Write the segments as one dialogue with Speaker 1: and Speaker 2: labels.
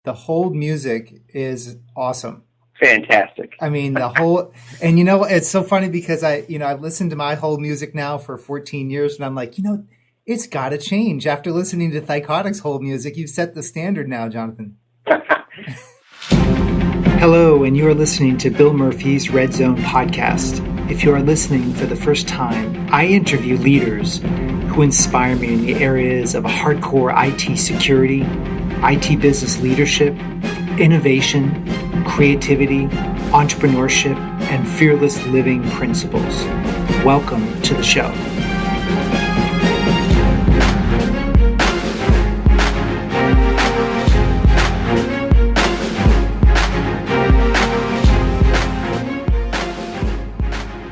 Speaker 1: The hold music is awesome.
Speaker 2: Fantastic.
Speaker 1: I mean, and it's so funny because I've listened to my hold music now for 14 years and I'm like, it's got to change. After listening to Thycotic's hold music, you've set the standard now, Jonathan. Hello, and you are listening to Bill Murphy's Red Zone podcast. If you are listening for the first time, I interview leaders who inspire me in the areas of hardcore IT security, IT business leadership, innovation, creativity, entrepreneurship, and fearless living principles. Welcome to the show.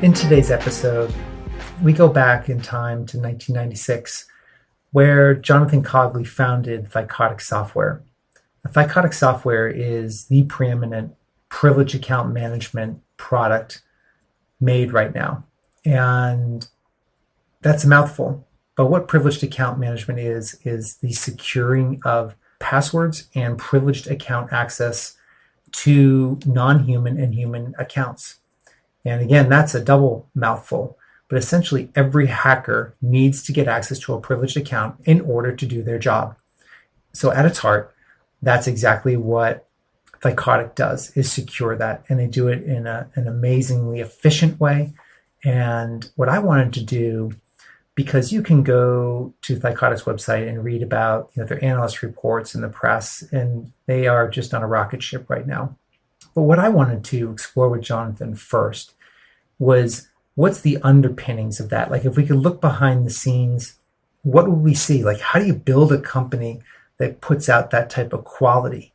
Speaker 1: In today's episode, we go back in time to 1996, where Jonathan Cogley founded Thycotic Software. Thycotic Software is the preeminent privileged account management product made right now. And that's a mouthful. But what privileged account management is the securing of passwords and privileged account access to non-human and human accounts. And again, that's a double mouthful. But essentially, every hacker needs to get access to a privileged account in order to do their job. So at its heart, that's exactly what Thycotic does, is secure that. And they do it in an amazingly efficient way. And what I wanted to do, because you can go to Thycotic's website and read about their analyst reports in the press, and they are just on a rocket ship right now. But what I wanted to explore with Jonathan first was, what's the underpinnings of that? Like, if we could look behind the scenes, what would we see? Like, how do you build a company that puts out that type of quality?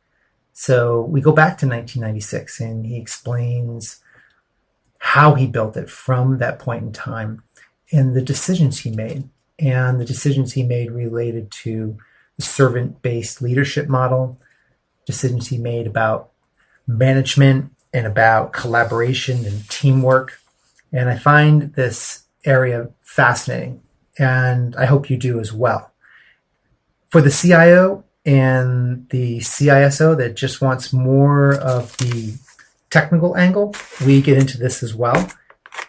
Speaker 1: So we go back to 1996 and he explains how he built it from that point in time and the decisions he made. And the decisions he made related to the servant-based leadership model, decisions he made about management and about collaboration and teamwork. And I find this area fascinating, and I hope you do as well. For the CIO and the CISO that just wants more of the technical angle, we get into this as well,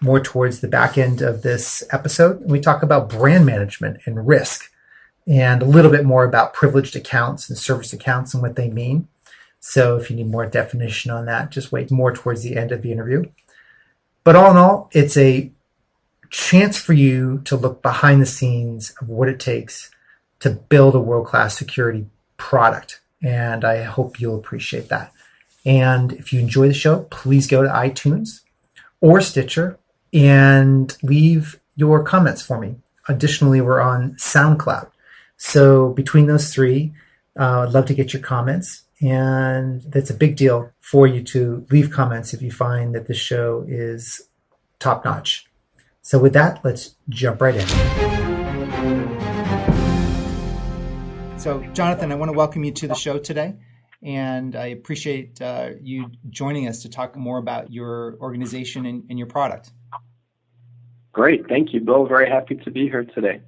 Speaker 1: more towards the back end of this episode. We talk about brand management and risk, and a little bit more about privileged accounts and service accounts and what they mean. So if you need more definition on that, just wait more towards the end of the interview. But all in all, it's a chance for you to look behind the scenes of what it takes to build a world-class security product. And I hope you'll appreciate that. And if you enjoy the show, please go to iTunes or Stitcher and leave your comments for me. Additionally, we're on SoundCloud. So between those three, I'd love to get your comments. And that's a big deal for you to leave comments if you find that the show is top-notch. So with that, let's jump right in. So, Jonathan, I want to welcome you to the show today. And I appreciate you joining us to talk more about your organization and your product.
Speaker 2: Great. Thank you, Bill. Very happy to be here today.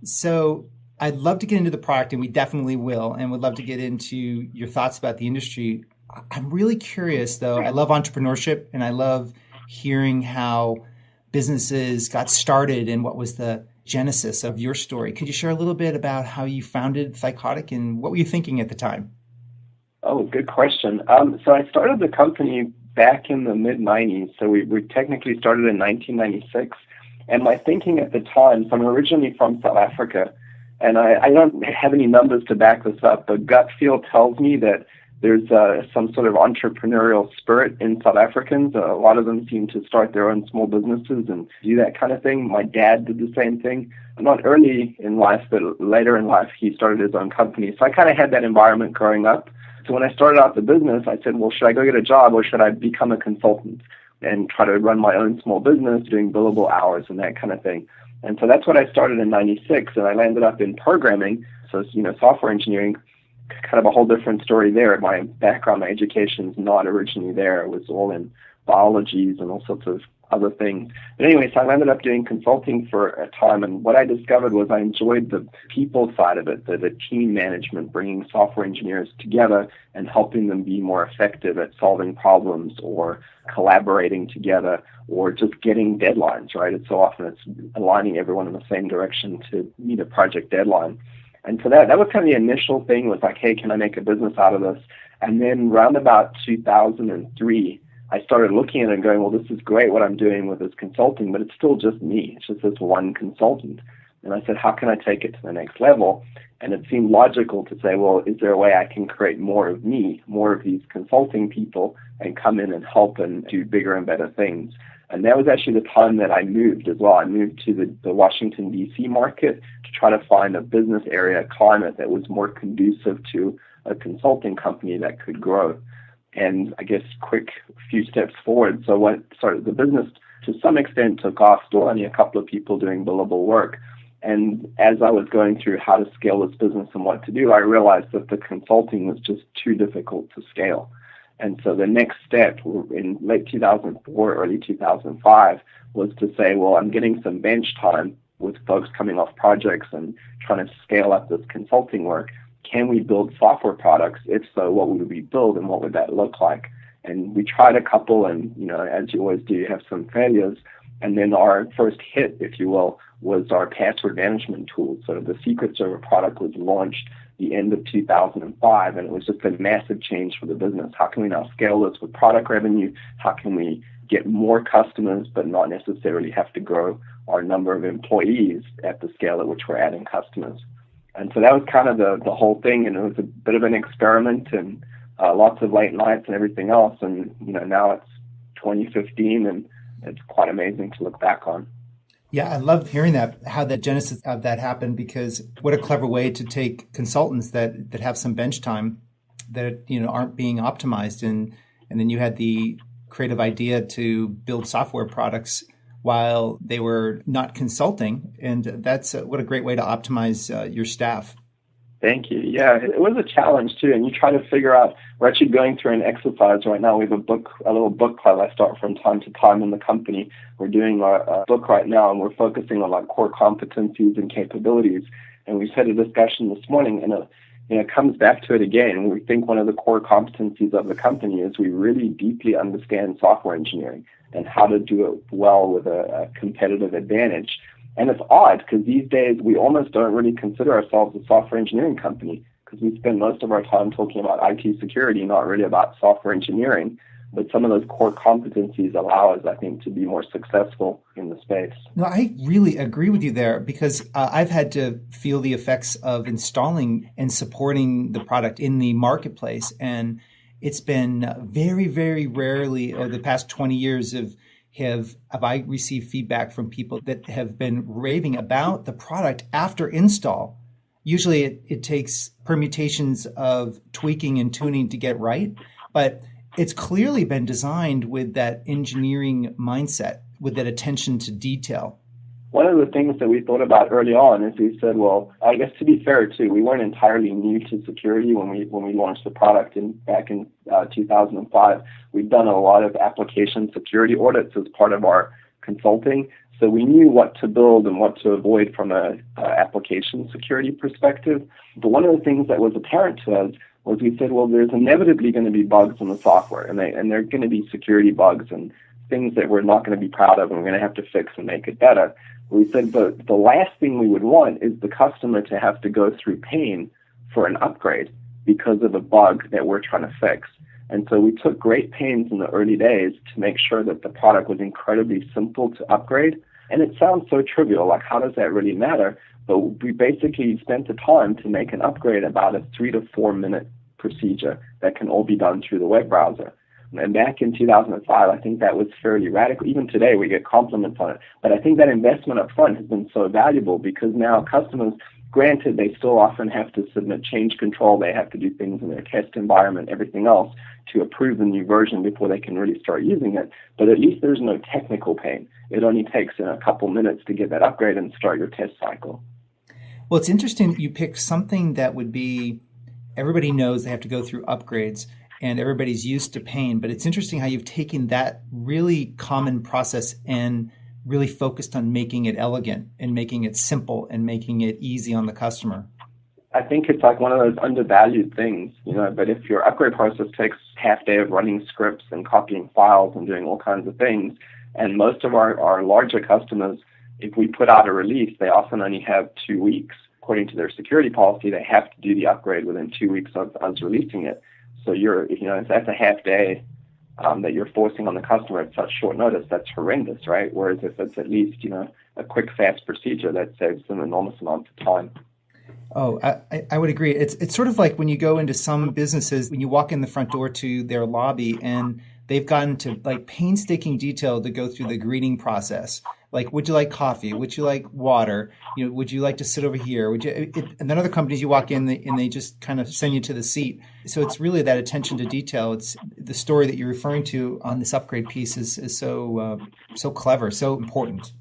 Speaker 1: So I'd love to get into the product, and we definitely will, and would love to get into your thoughts about the industry. I'm really curious, though. I love entrepreneurship, and I love hearing how businesses got started and what was the genesis of your story. Could you share a little bit about how you founded Thycotic and what were you thinking at the time?
Speaker 2: Oh, good question. So I started the company back in the mid-90s. So we technically started in 1996. And my thinking at the time, so I'm originally from South Africa, and I don't have any numbers to back this up, but gut feel tells me that there's some sort of entrepreneurial spirit in South Africans. A lot of them seem to start their own small businesses and do that kind of thing. My dad did the same thing. Not early in life, but later in life, he started his own company. So I kind of had that environment growing up. So when I started out the business, I said, well, should I go get a job or should I become a consultant and try to run my own small business, doing billable hours and that kind of thing? And so that's what I started in 96, and I landed up in programming. So, software engineering, kind of a whole different story there. My background, my education is not originally there. It was all in biologies and all sorts of other things. But anyway, so I ended up doing consulting for a time, and what I discovered was I enjoyed the people side of it, the team management, bringing software engineers together and helping them be more effective at solving problems or collaborating together or just getting deadlines, right? It's so often it's aligning everyone in the same direction to meet a project deadline. And so that was kind of the initial thing, was like, hey, can I make a business out of this? And then around about 2003, I started looking at it and going, well, this is great what I'm doing with this consulting, but it's still just me. It's just this one consultant. And I said, how can I take it to the next level? And it seemed logical to say, well, is there a way I can create more of me, more of these consulting people, and come in and help and do bigger and better things? And that was actually the time that I moved as well. I moved to the Washington, D.C. market to try to find a business area climate that was more conducive to a consulting company that could grow. And I guess quick few steps forward. So the business to some extent took off, still only a couple of people doing billable work. And as I was going through how to scale this business and what to do, I realized that the consulting was just too difficult to scale. And so the next step in late 2004, early 2005 was to say, well, I'm getting some bench time with folks coming off projects and trying to scale up this consulting work. Can we build software products? If so, what would we build and what would that look like? And we tried a couple, and as you always do, you have some failures. And then our first hit, if you will, was our password management tool. So the Secret Server product was launched the end of 2005, and it was just a massive change for the business. How can we now scale this with product revenue? How can we get more customers but not necessarily have to grow our number of employees at the scale at which we're adding customers? And so that was kind of the whole thing, and it was a bit of an experiment and lots of late nights and everything else. And now it's 2015, and it's quite amazing to look back on.
Speaker 1: Yeah, I love hearing that, how the genesis of that happened, because what a clever way to take consultants that have some bench time that aren't being optimized, and then you had the creative idea to build software products while they were not consulting, and that's what a great way to optimize your staff.
Speaker 2: Thank you. Yeah, it was a challenge too, and you try to figure out. We're actually going through an exercise right now. We have a little book club I start from time to time in the company. We're doing a book right now, and we're focusing on core competencies and capabilities. And we've had a discussion this morning, and it comes back to it again. We think one of the core competencies of the company is we really deeply understand software engineering and how to do it well with a competitive advantage. And it's odd because these days we almost don't really consider ourselves a software engineering company, because we spend most of our time talking about IT security, not really about software engineering. But some of those core competencies allow us, I think, to be more successful in the space.
Speaker 1: No, I really agree with you there, because I've had to feel the effects of installing and supporting the product in the marketplace. And it's been very, very rarely over the past 20 years have I received feedback from people that have been raving about the product after install. Usually it takes permutations of tweaking and tuning to get right, but it's clearly been designed with that engineering mindset, with that attention to detail.
Speaker 2: One of the things that we thought about early on is we said, well, I guess to be fair too, we weren't entirely new to security when we launched the product back in 2005. We've done a lot of application security audits as part of our consulting, so we knew what to build and what to avoid from an application security perspective. But one of the things that was apparent to us was we said, well, there's inevitably going to be bugs in the software, and there are going to be security bugs and things that we're not going to be proud of and we're going to have to fix and make it better. We said, but the last thing we would want is the customer to have to go through pain for an upgrade because of a bug that we're trying to fix. And so we took great pains in the early days to make sure that the product was incredibly simple to upgrade. And it sounds so trivial, like how does that really matter? But we basically spent the time to make an upgrade about a 3 to 4 minute procedure that can all be done through the web browser. And back in 2005, I think that was fairly radical. Even today, we get compliments on it. But I think that investment up front has been so valuable, because now customers, granted, they still often have to submit change control. They have to do things in their test environment, everything else, to approve the new version before they can really start using it. But at least there's no technical pain. It only takes a couple minutes to get that upgrade and start your test cycle.
Speaker 1: Well, it's interesting that you pick something that would be, everybody knows they have to go through upgrades. and everybody's used to pain. But it's interesting how you've taken that really common process and really focused on making it elegant and making it simple and making it easy on the customer.
Speaker 2: I think it's like one of those undervalued things, but if your upgrade process takes half day of running scripts and copying files and doing all kinds of things, and most of our larger customers, if we put out a release, they often only have 2 weeks. According to their security policy, they have to do the upgrade within 2 weeks of us releasing it. So if that's a half day that you're forcing on the customer at such short notice, that's horrendous, right? Whereas if it's at least, a quick, fast procedure, that saves them enormous amounts of time.
Speaker 1: Oh, I would agree. It's sort of like when you go into some businesses, when you walk in the front door to their lobby and they've gotten to like painstaking detail to go through the greeting process. Like, would you like coffee? Would you like water? Would you like to sit over here? And then other companies you walk in and they just kind of send you to the seat. So it's really that attention to detail. It's the story that you're referring to on this upgrade piece is so clever, so important.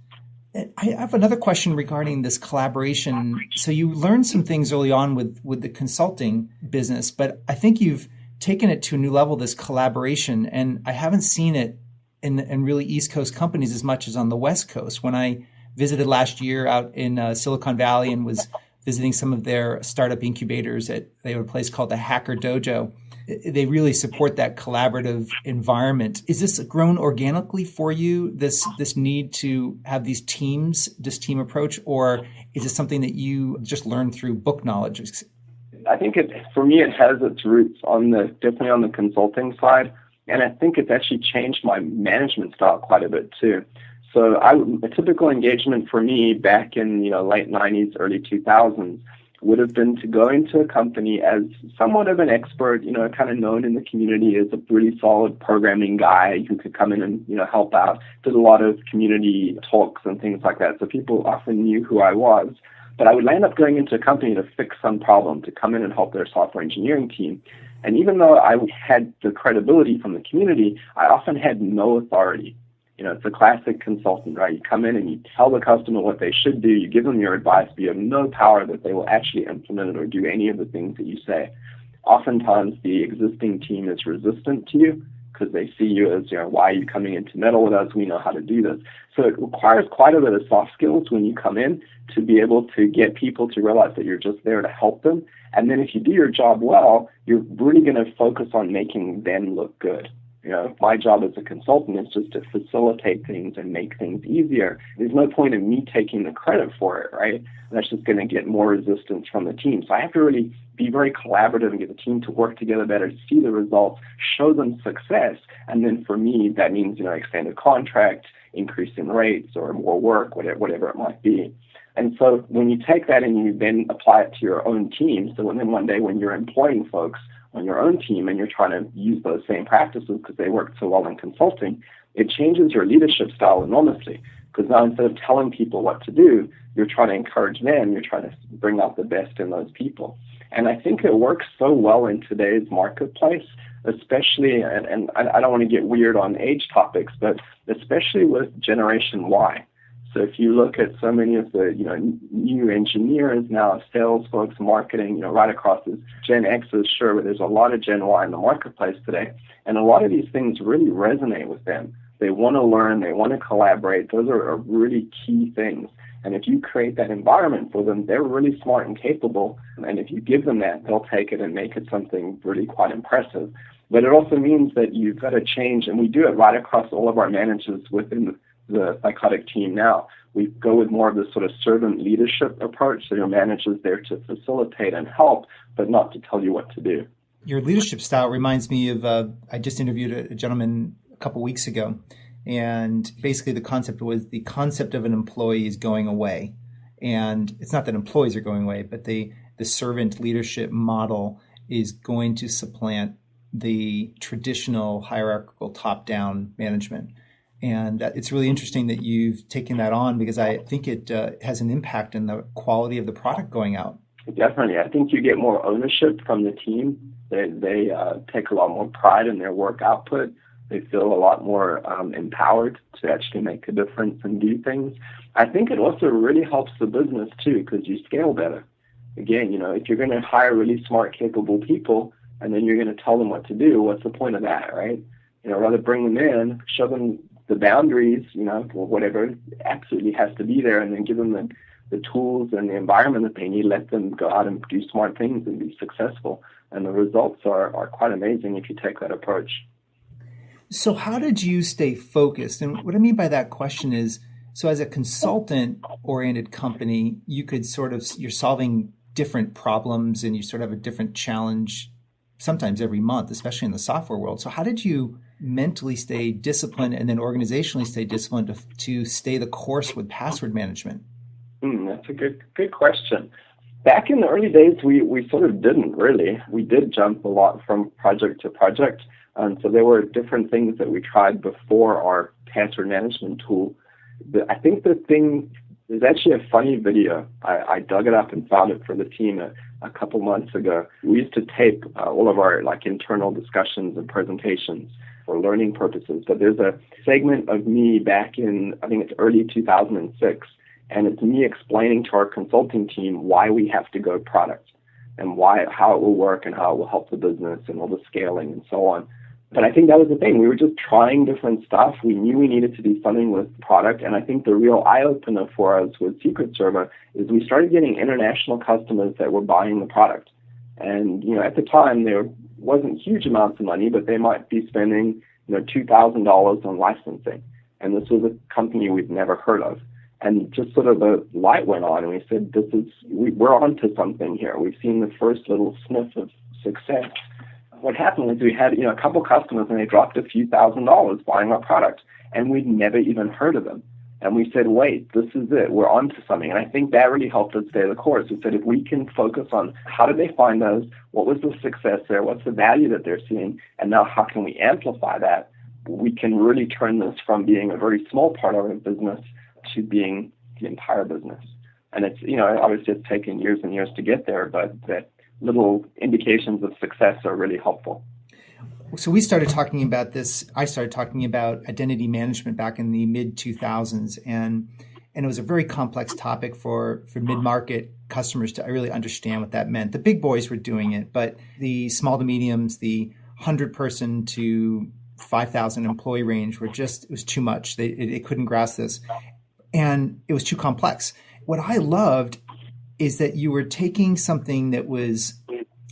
Speaker 1: I have another question regarding this collaboration. So you learned some things early on with the consulting business, but I think you've taken it to a new level, this collaboration, and I haven't seen it in really East Coast companies as much as on the West Coast. When I visited last year out in Silicon Valley and was visiting some of their startup incubators they have a place called the Hacker Dojo, they really support that collaborative environment. Is this grown organically for you, this need to have these teams, this team approach, or is it something that you just learned through book knowledge?
Speaker 2: I think for me, it has its roots definitely on the consulting side. And I think it's actually changed my management style quite a bit too. So a typical engagement for me back in late 90s, early 2000s would have been to go into a company as somewhat of an expert, kind of known in the community as a really solid programming guy who could come in and help out. Did a lot of community talks and things like that. So people often knew who I was. But I would end up going into a company to fix some problem, to come in and help their software engineering team. And even though I had the credibility from the community, I often had no authority. It's a classic consultant, right? You come in and you tell the customer what they should do, you give them your advice, but you have no power that they will actually implement it or do any of the things that you say. Oftentimes, the existing team is resistant to you because they see you as, why are you coming in to meddle with us? We know how to do this. So it requires quite a bit of soft skills when you come in to be able to get people to realize that you're just there to help them. And then if you do your job well, you're really going to focus on making them look good. My job as a consultant is just to facilitate things and make things easier. There's no point in me taking the credit for it, right? That's just going to get more resistance from the team. So I have to really be very collaborative and get the team to work together better, see the results, show them success. And then for me, that means, extended contract, increase in rates or more work, whatever it might be. And so when you take that and you then apply it to your own team, so then one day when you're employing folks on your own team and you're trying to use those same practices because they work so well in consulting, it changes your leadership style enormously. Because now instead of telling people what to do, you're trying to encourage them, you're trying to bring out the best in those people. And I think it works so well in today's marketplace, especially, and I don't want to get weird on age topics, but especially with Generation Y. So if you look at so many of the new engineers now, sales folks, marketing, right across this Gen X's, sure, but there's a lot of Gen Y in the marketplace today, and a lot of these things really resonate with them. They want to learn, they want to collaborate. Those are really key things. And if you create that environment for them, they're really smart and capable. And if you give them that, they'll take it and make it something really quite impressive. But it also means that you've got to change, and we do it right across all of our managers within the Thycotic team now. We go with more of this sort of servant leadership approach. So your manager's there to facilitate and help, but not to tell you what to do.
Speaker 1: Your leadership style reminds me of, I just interviewed a gentleman a couple weeks ago, and basically the concept was the concept of an employee is going away. And it's not that employees are going away, but the servant leadership model is going to supplant the traditional hierarchical top-down management. And it's really interesting that you've taken that on because I think it has an impact in the quality of the product going out.
Speaker 2: Definitely. I think you get more ownership from the team. They take a lot more pride in their work output. They feel a lot more empowered to actually make a difference and do things. I think it also really helps the business too because you scale better. Again, if you're going to hire really smart, capable people, and then you're going to tell them what to do. What's the point of that, right? Rather bring them in, show them the boundaries, or whatever absolutely has to be there, and then give them the tools and the environment that they need, let them go out and do smart things and be successful. And the results are quite amazing if you take that approach.
Speaker 1: So how did you stay focused? And what I mean by that question is, so as a consultant-oriented company, you could you're solving different problems and you sort of have a different challenge sometimes every month, especially in the software world. So how did you mentally stay disciplined and then organizationally stay disciplined to stay the course with password management?
Speaker 2: That's a good question. Back in the early days, we sort of didn't really. We did jump a lot from project to project. So there were different things that we tried before our password management tool. I think there's actually a funny video. I dug it up and found it for the team a couple months ago. We used to tape all of our internal discussions and presentations for learning purposes. But there's a segment of me back in, I think it's early 2006, and it's me explaining to our consulting team why we have to go product and how it will work and how it will help the business and all the scaling and so on. But I think that was the thing. We were just trying different stuff. We knew we needed to do something with product. And I think the real eye-opener for us with Secret Server is we started getting international customers that were buying the product. And, at the time, there wasn't huge amounts of money, but they might be spending, $2,000 on licensing. And this was a company we'd never heard of. And just sort of a light went on, and we said, we're onto something here. We've seen the first little sniff of success. What happened was we had, a couple customers, and they dropped a few $1,000s buying our product, and we'd never even heard of them. And we said, wait, this is it. We're onto something. And I think that really helped us stay the course. We said, if we can focus on how did they find us, what was the success there, what's the value that they're seeing, and now how can we amplify that, we can really turn this from being a very small part of our business to being the entire business. And it's, obviously it's taken years and years to get there, but that little indications of success are really helpful.
Speaker 1: So we started talking about this. I started talking about identity management back in the mid 2000s, and it was a very complex topic for mid-market customers to really understand what that meant. The big boys were doing it, but the small to mediums, the 100-person to 5,000 employee range it was too much. They couldn't grasp this, and it was too complex. What I loved is that you were taking something that was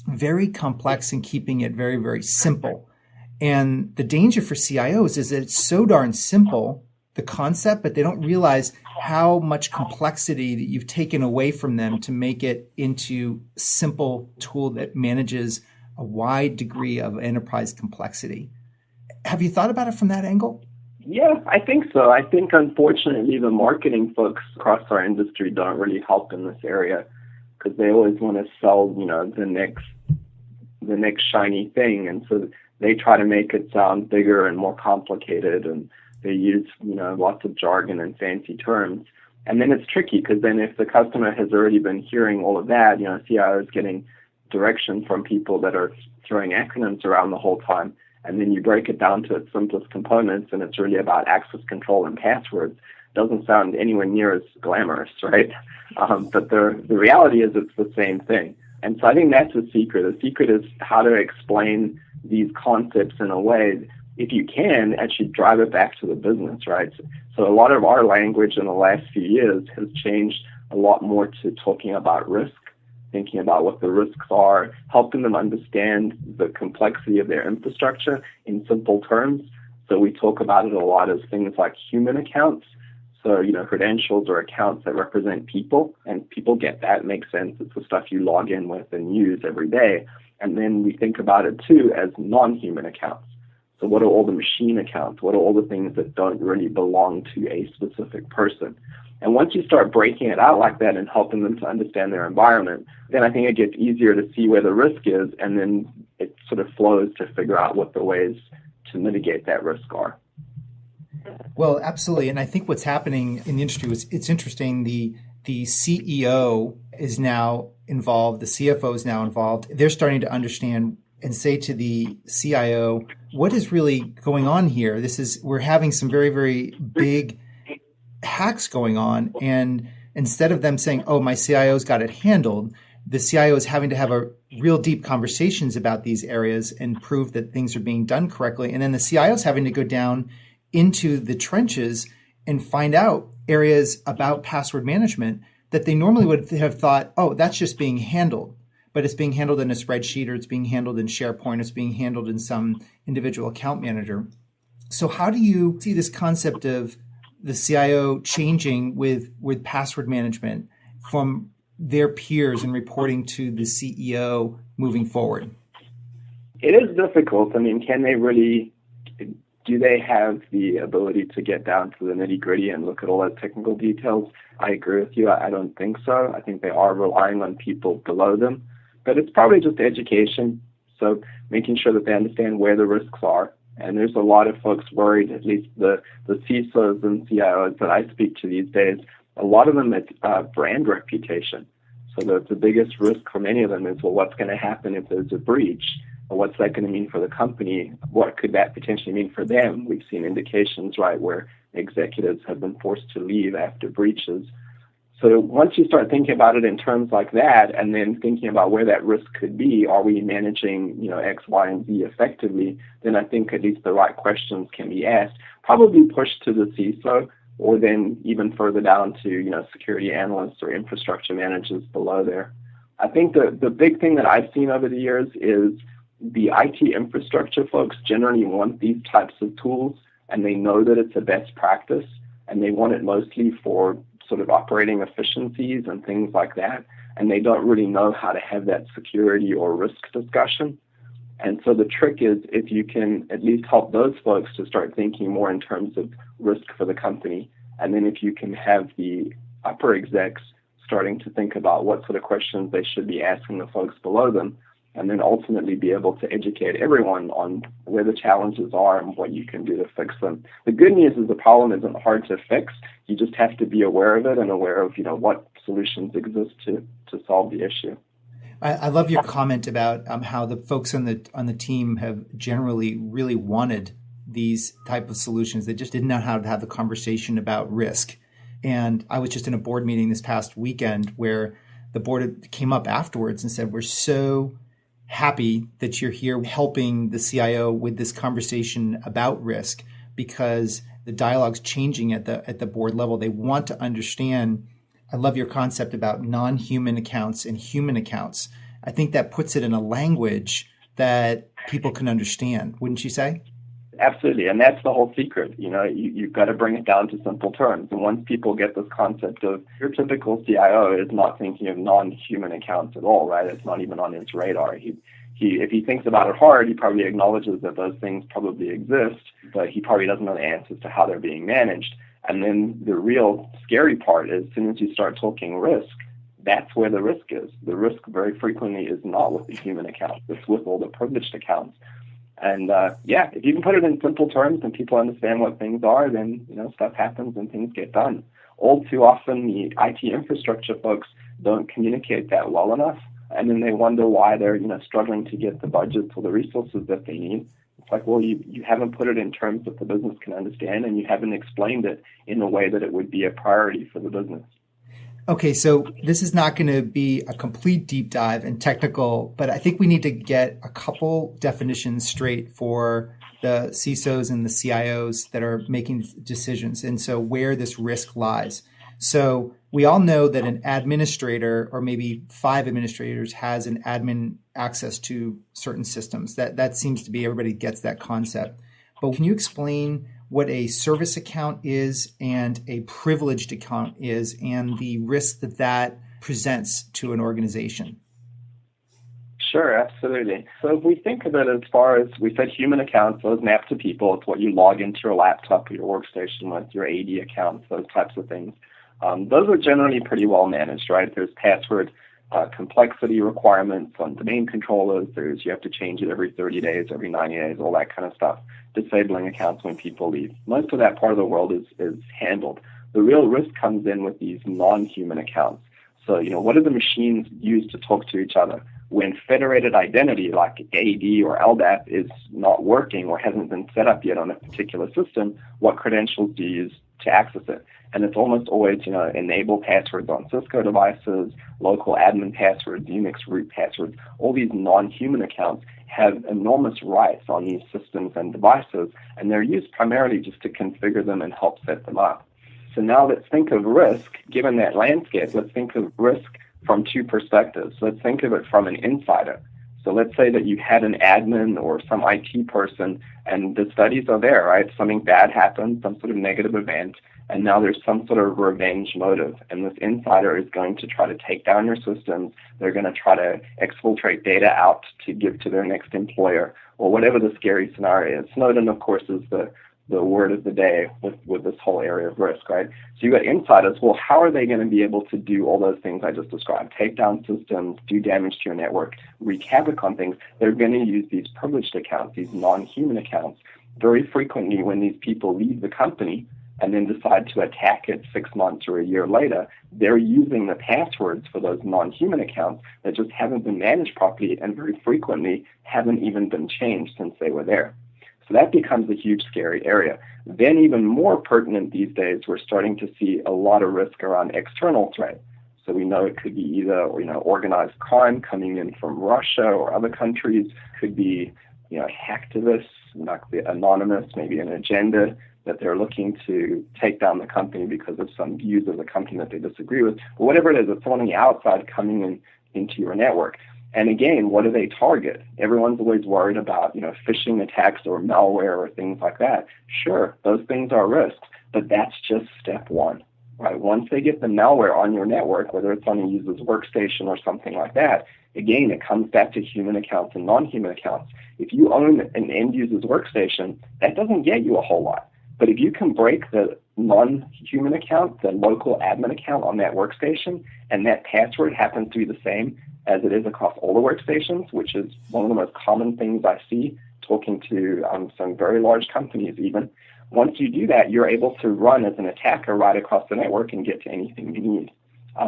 Speaker 1: very complex and keeping it very, very simple. And the danger for CIOs is that it's so darn simple, the concept, but they don't realize how much complexity that you've taken away from them to make it into a simple tool that manages a wide degree of enterprise complexity. Have you thought about it from that angle?
Speaker 2: Yeah, I think so. I think, unfortunately, the marketing folks across our industry don't really help in this area because they always want to sell, the next shiny thing. And so they try to make it sound bigger and more complicated, and they use, lots of jargon and fancy terms. And then it's tricky because then if the customer has already been hearing all of that, CIO is getting direction from people that are throwing acronyms around the whole time. And then you break it down to its simplest components, and it's really about access control and passwords. Doesn't sound anywhere near as glamorous, right? But the reality is it's the same thing. And so I think that's the secret. The secret is how to explain these concepts in a way, if you can, actually drive it back to the business, right? So a lot of our language in the last few years has changed a lot more to talking about risk, thinking about what the risks are, helping them understand the complexity of their infrastructure in simple terms. So we talk about it a lot as things like human accounts. So, credentials or accounts that represent people, and people get that. It makes sense. It's the stuff you log in with and use every day. And then we think about it, too, as non-human accounts. So what are all the machine accounts? What are all the things that don't really belong to a specific person? And once you start breaking it out like that and helping them to understand their environment, then I think it gets easier to see where the risk is, and then it sort of flows to figure out what the ways to mitigate that risk are.
Speaker 1: Well, absolutely. And I think what's happening in the industry it's interesting. The CEO is now involved. The CFO is now involved. They're starting to understand and say to the CIO, what is really going on here? We're having some very, very big hacks going on. And instead of them saying, oh, my CIO's got it handled,
Speaker 3: the CIO is having to have a real deep conversations about these areas and prove that things are being done correctly. And then the CIO is having to go down into the trenches and find out areas about password management that they normally would have thought, oh, that's just being handled. But it's being handled in a spreadsheet, or it's being handled in SharePoint, it's being handled in some individual account manager. So how do you see this concept of the CIO changing with password management from their peers and reporting to the CEO moving forward?
Speaker 2: It is difficult. I mean, do they have the ability to get down to the nitty gritty and look at all those technical details? I agree with you. I don't think so. I think they are relying on people below them. But it's probably just education. So making sure that they understand where the risks are. And there's a lot of folks worried, at least the CISOs and CIOs that I speak to these days, a lot of them it's brand reputation. So the biggest risk for many of them is, well, what's going to happen if there's a breach? Or what's that going to mean for the company? What could that potentially mean for them? We've seen indications, right, where executives have been forced to leave after breaches. So once you start thinking about it in terms like that, and then thinking about where that risk could be, are we managing, X, Y, and Z effectively? Then I think at least the right questions can be asked. Probably pushed to the CISO, or then even further down to security analysts or infrastructure managers below there. I think the big thing that I've seen over the years is the IT infrastructure folks generally want these types of tools, and they know that it's a best practice, and they want it mostly for sort of operating efficiencies and things like that, and they don't really know how to have that security or risk discussion. And so the trick is, if you can at least help those folks to start thinking more in terms of risk for the company, and then if you can have the upper execs starting to think about what sort of questions they should be asking the folks below them, and then ultimately be able to educate everyone on where the challenges are and what you can do to fix them. The good news is the problem isn't hard to fix. You just have to be aware of it and aware of what solutions exist to solve the issue.
Speaker 3: I love your comment about how the folks on the team have generally really wanted these type of solutions. They just didn't know how to have the conversation about risk. And I was just in a board meeting this past weekend where the board came up afterwards and said, we're so happy that you're here helping the CIO with this conversation about risk, because the dialogue's changing at the board level. They want to understand. I love your concept about non-human accounts and human accounts. I think that puts it in a language that people can understand, wouldn't you say?
Speaker 2: Absolutely, and that's the whole secret. You've got to bring it down to simple terms. And once people get this concept of your typical CIO is not thinking of non-human accounts at all, right? It's not even on his radar. If he thinks about it hard, he probably acknowledges that those things probably exist, but he probably doesn't know the answers to how they're being managed. And then the real scary part is, as soon as you start talking risk, that's where the risk is. The risk very frequently is not with the human accounts. It's with all the privileged accounts. And if you can put it in simple terms and people understand what things are, then stuff happens and things get done. All too often, the IT infrastructure folks don't communicate that well enough, and then they wonder why they're struggling to get the budgets or the resources that they need. It's like, well, you haven't put it in terms that the business can understand, and you haven't explained it in a way that it would be a priority for the business.
Speaker 3: Okay, so this is not going to be a complete deep dive and technical, but I think we need to get a couple definitions straight for the CISOs and the CIOs that are making decisions, and so where this risk lies. So we all know that an administrator, or maybe 5 administrators, has an admin access to certain systems. That seems to be, everybody gets that concept. But can you explain what a service account is and a privileged account is, and the risk that presents to an organization?
Speaker 2: Sure, absolutely. So if we think of it as far as, we said human accounts, those map to people. It's what you log into your laptop or your workstation with, your AD accounts, those types of things. Those are generally pretty well managed, right? There's password complexity requirements on domain controllers. You have to change it every 30 days, every 90 days, all that kind of stuff. Disabling accounts when people leave. Most of that part of the world is handled. The real risk comes in with these non-human accounts. So, what do the machines use to talk to each other? When federated identity like AD or LDAP is not working or hasn't been set up yet on a particular system, what credentials do you use to access it. And it's almost always, enable passwords on Cisco devices, local admin passwords, Unix root passwords. All these non-human accounts have enormous rights on these systems and devices, and they're used primarily just to configure them and help set them up. So now let's think of risk, given that landscape, let's think of risk from two perspectives. Let's think of it from an insider. So let's say that you had an admin or some IT person, and the studies are there, right? Something bad happened, some sort of negative event, and now there's some sort of revenge motive. And this insider is going to try to take down your systems. They're going to try to exfiltrate data out to give to their next employer, or whatever the scary scenario is. Snowden, of course, is the word of the day with this whole area of risk, right? So you got insiders. Well, how are they going to be able to do all those things I just described? Take down systems, do damage to your network, wreak havoc on things. They're going to use these privileged accounts, these non-human accounts. Very frequently when these people leave the company and then decide to attack it 6 months or a year later, they're using the passwords for those non-human accounts that just haven't been managed properly and very frequently haven't even been changed since they were there. So that becomes a huge, scary area. Then even more pertinent these days, we're starting to see a lot of risk around external threat. So we know it could be either, organized crime coming in from Russia or other countries, could be, hacktivists, like the anonymous, maybe an agenda that they're looking to take down the company because of some views of the company that they disagree with. But whatever it is, it's on the outside coming into your network. And again, what do they target? Everyone's always worried about, phishing attacks or malware or things like that. Sure, those things are risks, but that's just step one, right? Once they get the malware on your network, whether it's on a user's workstation or something like that, again, it comes back to human accounts and non-human accounts. If you own an end user's workstation, that doesn't get you a whole lot. But if you can break the non-human account, the local admin account on that workstation, and that password happens to be the same as it is across all the workstations, which is one of the most common things I see talking to some very large companies even. Once you do that, you're able to run as an attacker right across the network and get to anything you need.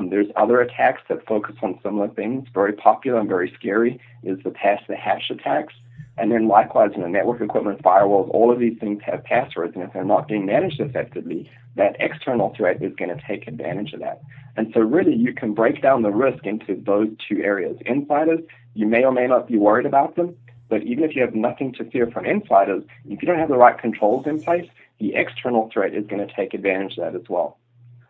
Speaker 2: There's other attacks that focus on similar things. Very popular and very scary is the pass the hash attacks. And then likewise, network equipment, firewalls, all of these things have passwords, and if they're not being managed effectively, that external threat is going to take advantage of that. And so really, you can break down the risk into those two areas. Insiders, you may or may not be worried about them, but even if you have nothing to fear from insiders, if you don't have the right controls in place, the external threat is going to take advantage of that as well.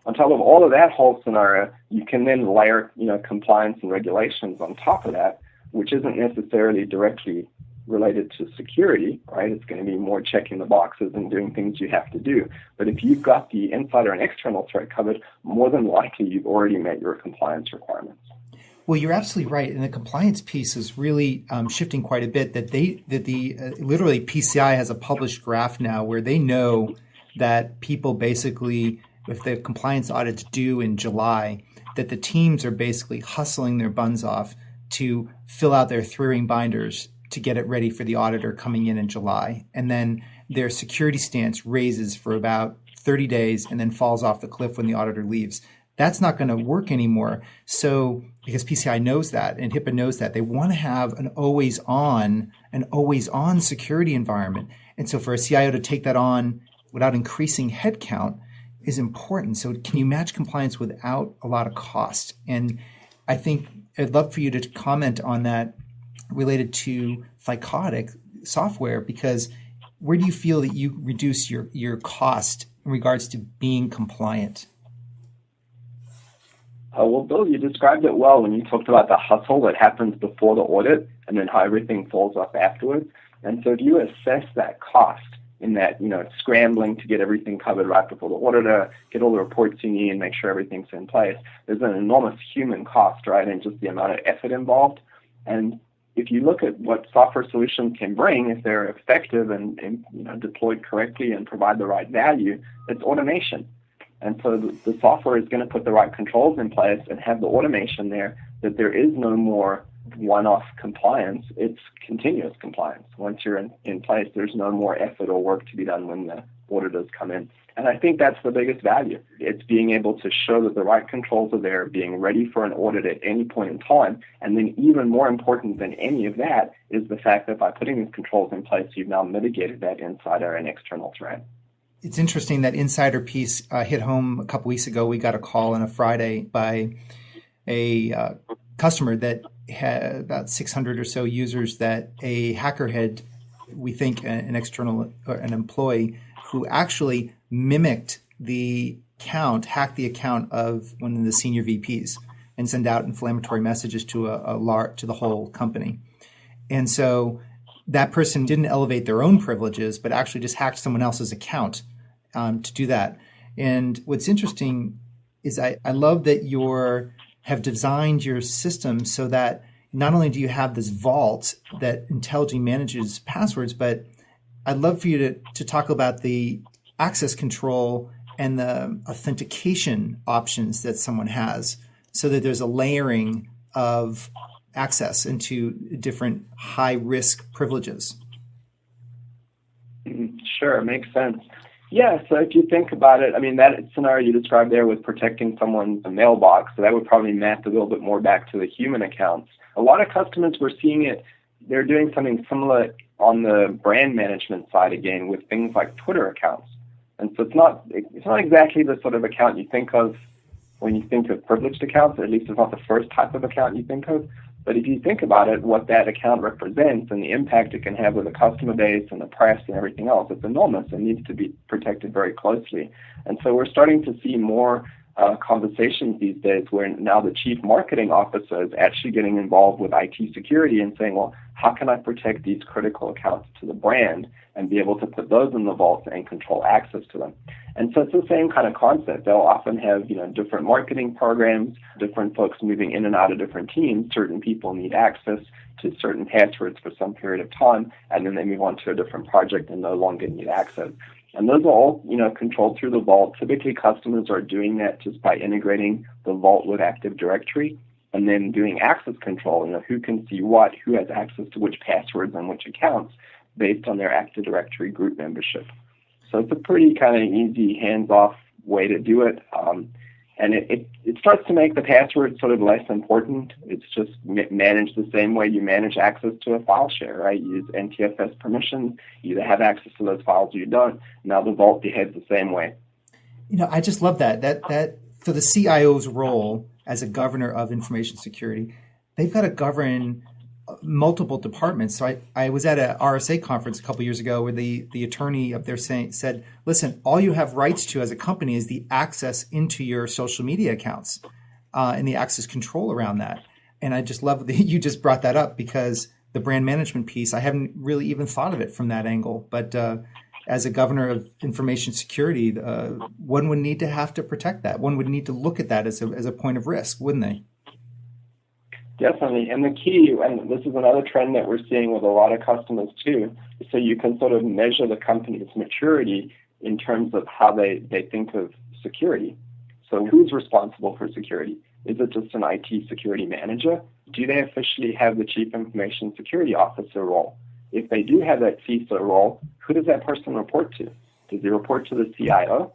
Speaker 2: On top of all of that whole scenario, you can then layer, compliance and regulations on top of that, which isn't necessarily directly related to security, right? It's going to be more checking the boxes and doing things you have to do. But if you've got the insider and external threat covered, more than likely you've already met your compliance requirements.
Speaker 3: Well, you're absolutely right, and the compliance piece is really shifting quite a bit. Literally PCI has a published graph now where they know that people basically, if the compliance audit's due in July, that the teams are basically hustling their buns off to fill out their 3-ring binders to get it ready for the auditor coming in July. And then their security stance raises for about 30 days and then falls off the cliff when the auditor leaves. That's not going to work anymore. So because PCI knows that and HIPAA knows that, they want to have an always on security environment. And so for a CIO to take that on without increasing headcount is important. So can you match compliance without a lot of cost? And I think I'd love for you to comment on that related to Thycotic software, because where do you feel that you reduce your cost in regards to being compliant?
Speaker 2: Well, Bill, you described it well when you talked about the hustle that happens before the audit and then how everything falls off afterwards. And so if you assess that cost in that, scrambling to get everything covered right before the auditor, get all the reports you need and make sure everything's in place, there's an enormous human cost, right, and just the amount of effort involved. And if you look at what software solutions can bring, if they're effective and deployed correctly and provide the right value, it's automation. And so the software is going to put the right controls in place and have the automation there that there is no more one-off compliance. It's continuous compliance. Once you're in place, there's no more effort or work to be done when the auditors come in. And I think that's the biggest value. It's being able to show that the right controls are there, being ready for an audit at any point in time. And then even more important than any of that is the fact that by putting these controls in place, you've now mitigated that insider and external threat.
Speaker 3: It's interesting that insider piece hit home a couple weeks ago. We got a call on a Friday by a customer that had about 600 or so users that a hacker had, we think, an external or an employee who actually mimicked the account, hacked the account of one of the senior VPs and send out inflammatory messages to to the whole company. And so that person didn't elevate their own privileges, but actually just hacked someone else's account to do that. And what's interesting is I love that have designed your system so that not only do you have this vault that intelligently manages passwords, but I'd love for you to talk about the access control and the authentication options that someone has so that there's a layering of access into different high-risk privileges.
Speaker 2: Sure, makes sense. Yeah, so if you think about it, I mean, that scenario you described there was protecting someone's mailbox, so that would probably map a little bit more back to the human accounts. A lot of customers were seeing it, they're doing something similar on the brand management side again with things like Twitter accounts. And so it's not exactly the sort of account you think of when you think of privileged accounts, at least it's not the first type of account you think of. But if you think about it, what that account represents and the impact it can have with the customer base and the press and everything else, it's enormous and needs to be protected very closely. And so we're starting to see more conversations these days where now the chief marketing officer is actually getting involved with IT security and saying, well, how can I protect these critical accounts to the brand and be able to put those in the vault and control access to them? And so it's the same kind of concept. They'll often have, different marketing programs, different folks moving in and out of different teams. Certain people need access to certain passwords for some period of time, and then they move on to a different project and no longer need access. And those are all, controlled through the vault. Typically, customers are doing that just by integrating the vault with Active Directory and then doing access control, who can see what, who has access to which passwords and which accounts based on their Active Directory group membership. So it's a pretty kind of easy, hands-off way to do it. And it starts to make the password sort of less important. It's just managed the same way you manage access to a file share, right? You use NTFS permissions. You either have access to those files or you don't. Now the vault behaves the same way.
Speaker 3: I just love that for the CIO's role as a governor of information security, they've got to govern multiple departments. So I was at a RSA conference a couple of years ago where the attorney up there said, listen, all you have rights to as a company is the access into your social media accounts and the access control around that. And I just love that you just brought that up because the brand management piece, I haven't really even thought of it from that angle. But as a governor of information security, one would need to have to protect that. One would need to look at that as a point of risk, wouldn't they?
Speaker 2: Definitely. And the key, and this is another trend that we're seeing with a lot of customers too, so you can sort of measure the company's maturity in terms of how they think of security. So who's responsible for security? Is it just an IT security manager? Do they officially have the Chief Information Security Officer role? If they do have that CISO role, who does that person report to? Does he report to the CIO?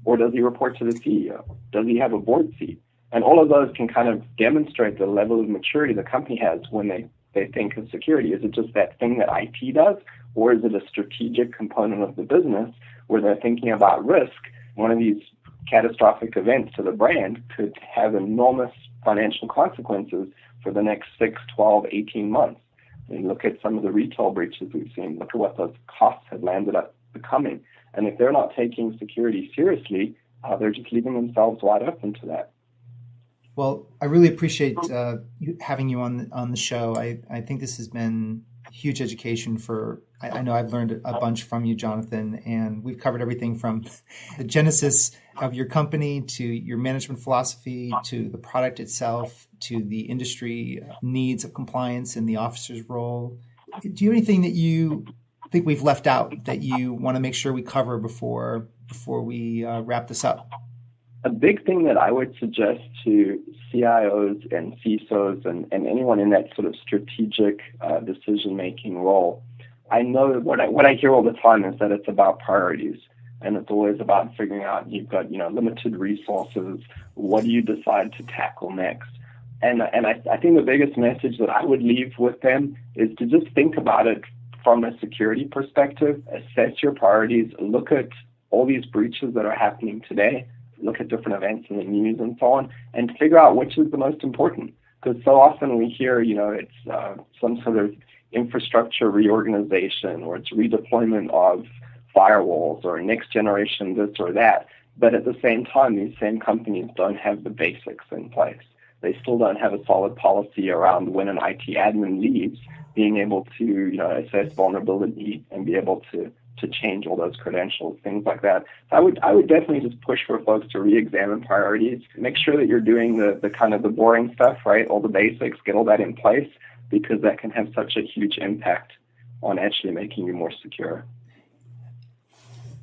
Speaker 2: Or does he report to the CEO? Does he have a board seat? And all of those can kind of demonstrate the level of maturity the company has when they think of security. Is it just that thing that IT does, or is it a strategic component of the business where they're thinking about risk? One of these catastrophic events to the brand could have enormous financial consequences for the next 6, 12, 18 months. I mean, look at some of the retail breaches we've seen. Look at what those costs have landed up becoming. And if they're not taking security seriously, they're just leaving themselves wide open to that.
Speaker 3: Well, I really appreciate having you on the show. I think this has been huge education I know I've learned a bunch from you, Jonathan, and we've covered everything from the genesis of your company to your management philosophy to the product itself to the industry needs of compliance and the officer's role. Do you have anything that you think we've left out that you want to make sure we cover before we wrap this up?
Speaker 2: A big thing that I would suggest to CIOs and CISOs and anyone in that sort of strategic decision-making role, I know what I hear all the time is that it's about priorities, and it's always about figuring out you've got limited resources. What do you decide to tackle next? And I think the biggest message that I would leave with them is to just think about it from a security perspective, assess your priorities, look at all these breaches that are happening today, look at different events in the news and so on, and figure out which is the most important. Because so often we hear, it's some sort of infrastructure reorganization, or it's redeployment of firewalls, or next generation this or that. But at the same time, these same companies don't have the basics in place. They still don't have a solid policy around when an IT admin leaves, being able to, assess vulnerability and be able to change all those credentials, things like that. So I would definitely just push for folks to re-examine priorities. Make sure that you're doing the kind of the boring stuff, right? All the basics, get all that in place, because that can have such a huge impact on actually making you more secure.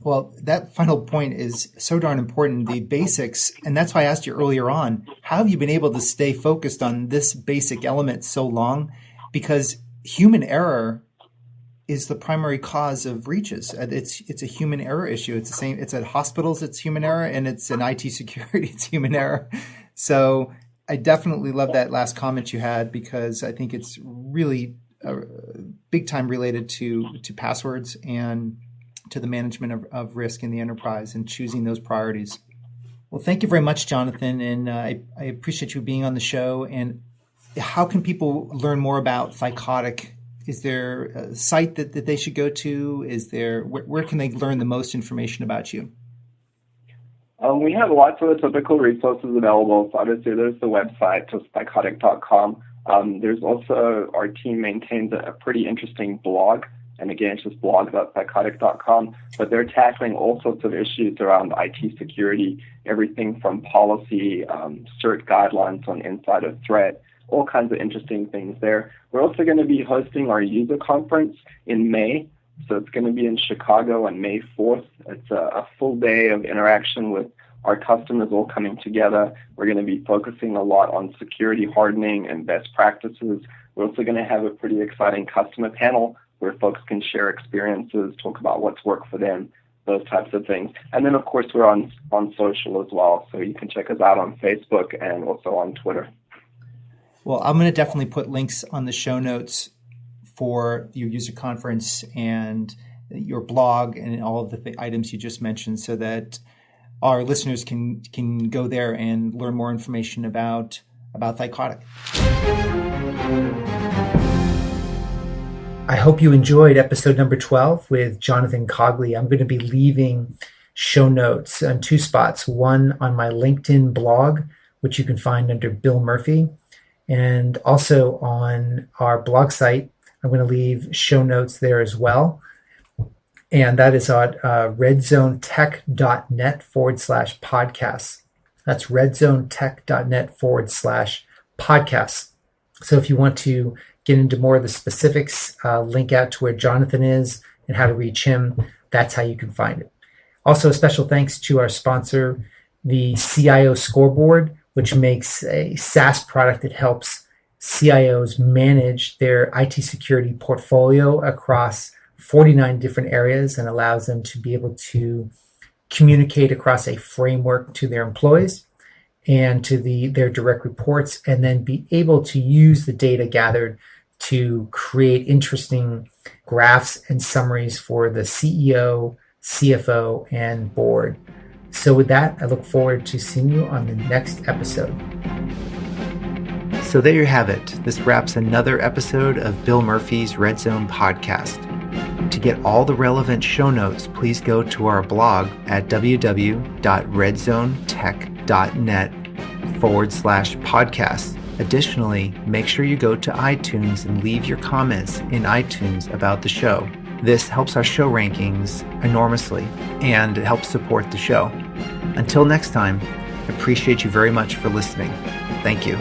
Speaker 3: Well, that final point is so darn important, the basics. And that's why I asked you earlier on, how have you been able to stay focused on this basic element so long? Because human error is the primary cause of breaches. It's a human error issue. It's the same. It's at hospitals, it's human error, and it's in IT security, it's human error. So I definitely love that last comment you had, because I think it's really big time related to passwords and to the management of risk in the enterprise and choosing those priorities. Well, thank you very much, Jonathan, and I appreciate you being on the show. And how can people learn more about Thycotic? Is there a site that they should go to? Is there where can they learn the most information about you?
Speaker 2: We have lots of the typical resources available. So obviously, there's the website, just thycotic.com. There's also, our team maintains a pretty interesting blog. And again, it's just blog.thycotic.com. But they're tackling all sorts of issues around IT security, everything from policy, CERT guidelines on insider threat, all kinds of interesting things there. We're also going to be hosting our user conference in May. So it's going to be in Chicago on May 4th. It's a full day of interaction with our customers all coming together. We're going to be focusing a lot on security hardening and best practices. We're also going to have a pretty exciting customer panel where folks can share experiences, talk about what's worked for them, those types of things. And then, of course, we're on social as well. So you can check us out on Facebook and also on Twitter.
Speaker 3: Well, I'm going to definitely put links on the show notes for your user conference and your blog and all of the items you just mentioned, so that our listeners can go there and learn more information about Thycotic.
Speaker 1: I hope you enjoyed episode number 12 with Jonathan Cogley. I'm going to be leaving show notes on two spots, one on my LinkedIn blog, which you can find under Bill Murphy, and also on our blog site. I'm going to leave show notes there as well. And that is at redzonetech.net/podcasts. That's redzonetech.net/podcasts. So if you want to get into more of the specifics, link out to where Jonathan is and how to reach him, that's how you can find it. Also, a special thanks to our sponsor, the CIO Scoreboard, which makes a SaaS product that helps CIOs manage their IT security portfolio across 49 different areas and allows them to be able to communicate across a framework to their employees and to their direct reports, and then be able to use the data gathered to create interesting graphs and summaries for the CEO, CFO, and board. So with that, I look forward to seeing you on the next episode. So there you have it. This wraps another episode of Bill Murphy's Red Zone podcast. To get all the relevant show notes, please go to our blog at www.redzonetech.net/podcast. Additionally, make sure you go to iTunes and leave your comments in iTunes about the show. This helps our show rankings enormously, and it helps support the show. Until next time, I appreciate you very much for listening. Thank you.